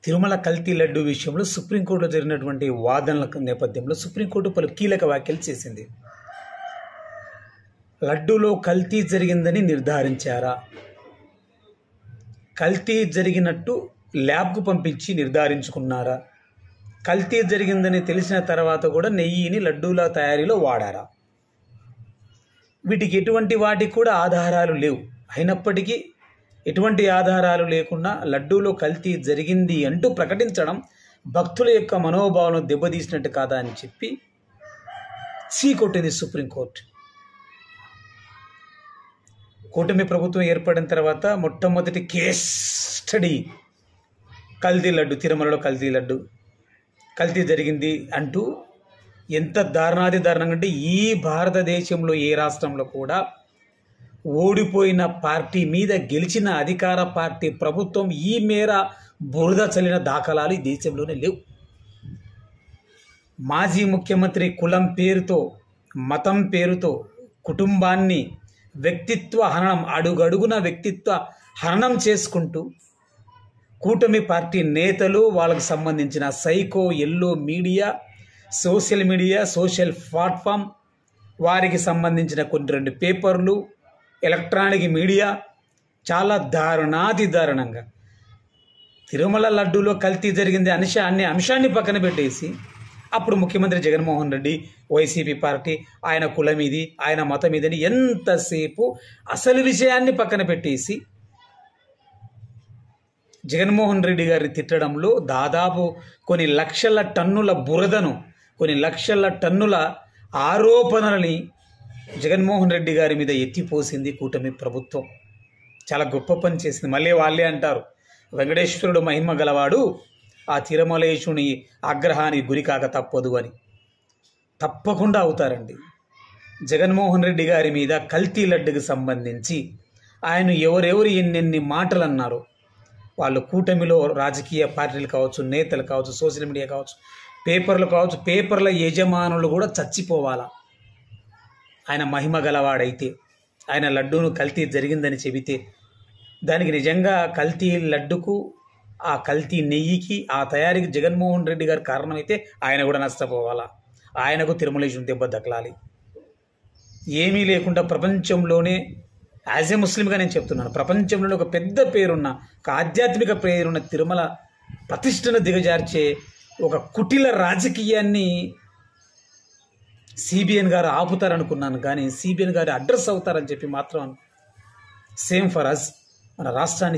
తిరుమల కల్తీ లడ్డు విషయంలో సుప్రీంకోర్టులో జరిగినటువంటి వాదనల నేపథ్యంలో సుప్రీంకోర్టు పలు కీలక వ్యాఖ్యలు చేసింది. లడ్డూలో కల్తీ జరిగిందని నిర్ధారించారా, కల్తీ జరిగినట్టు ల్యాబ్కు పంపించి నిర్ధారించుకున్నారా, కల్తీ జరిగిందని తెలిసిన తర్వాత కూడా నెయ్యిని లడ్డూల తయారీలో వాడారా? వీటికి ఎటువంటి వాటికి కూడా ఆధారాలు లేవు. అయినప్పటికీ ఎటువంటి ఆధారాలు లేకుండా లడ్డూలో కల్తీ జరిగింది అంటూ ప్రకటించడం భక్తుల యొక్క మనోభావాలను దెబ్బతీసినట్టు కాదా అని చెప్పి చీకొట్టింది సుప్రీంకోర్టు. కూటమి ప్రభుత్వం ఏర్పడిన తర్వాత మొట్టమొదటి కేస్ స్టడీ కల్తీ లడ్డు, తిరుమలలో కల్తీ లడ్డు కల్తీ జరిగింది అంటూ ఎంత దారుణాది దారుణంగా అంటే ఈ భారతదేశంలో ఏ రాష్ట్రంలో కూడా ఓడిపోయిన పార్టీ మీద గెలిచిన అధికార పార్టీ ప్రభుత్వం ఈ మేర బురద చల్లిన దాఖలాలు ఈ దేశంలోనే లేవు. మాజీ ముఖ్యమంత్రి కులం పేరుతో, మతం పేరుతో కుటుంబాన్ని వ్యక్తిత్వ హననం, అడుగడుగున వ్యక్తిత్వ హననం చేసుకుంటూ కూటమి పార్టీ నేతలు, వాళ్ళకు సంబంధించిన psycho yellow media, social media, social platform, వారికి సంబంధించిన కొన్ని 2 పేపర్లు, ఎలక్ట్రానిక్ మీడియా చాలా దారుణాది దారుణంగా తిరుమల లడ్డూలో కల్తీ జరిగింది అనే అంశాన్ని పక్కన పెట్టేసి అప్పుడు ముఖ్యమంత్రి జగన్మోహన్ రెడ్డి, వైసీపీ పార్టీ, ఆయన కులం ఇది, ఆయన మతం ఇదని ఎంతసేపు అసలు విషయాన్ని పక్కన పెట్టేసి జగన్మోహన్ రెడ్డి గారిని తిట్టడంలో దాదాపు కొన్ని లక్షల టన్నుల బురదను, కొన్ని లక్షల టన్నుల ఆరోపణలని జగన్మోహన్ రెడ్డి గారి మీద ఎత్తిపోసింది కూటమి ప్రభుత్వం. చాలా గొప్ప పని చేసింది. మళ్ళీ వాళ్ళే అంటారు వెంకటేశ్వరుడు మహిమ గలవాడు, ఆ తిరుమలేశుని ఆగ్రహానికి గురికాక తప్పదు అని. తప్పకుండా అవుతారండి. జగన్మోహన్ రెడ్డి గారి మీద కల్తీ లడ్డుకు సంబంధించి ఆయన ఎవరెవరు ఎన్నెన్ని మాటలు అన్నారు, వాళ్ళు కూటమిలో రాజకీయ పార్టీలు కావచ్చు, నేతలు కావచ్చు, సోషల్ మీడియా కావచ్చు, పేపర్లు కావచ్చు, పేపర్ల యజమానులు కూడా చచ్చిపోవాలా. ఆయన మహిమ గలవాడైతే, ఆయన లడ్డూను కల్తీ జరిగిందని చెబితే, దానికి నిజంగా కల్తీ లడ్డుకు, ఆ కల్తీ నెయ్యికి, ఆ తయారీకి జగన్మోహన్ రెడ్డి గారు కారణమైతే ఆయన కూడా నష్టపోవాలా, ఆయనకు తిరుమలేశుని దెబ్బ దక్కలాలి. ఏమీ లేకుండా ప్రపంచంలోనే యాజ్ ఏ ముస్లింగా నేను చెప్తున్నాను, ప్రపంచంలోనే ఒక పెద్ద పేరున్న, ఒక ఆధ్యాత్మిక పేరున్న తిరుమల ప్రతిష్టను దిగజార్చే ఒక కుటిల రాజకీయాన్ని సిబిఎన్ గారు ఆపుతారనుకున్నాను, కానీ సిబిఎన్ గారు అడ్రస్ అవుతారని చెప్పి మాత్రం సేమ్ ఫర్ అస్, మన రాష్ట్రానికి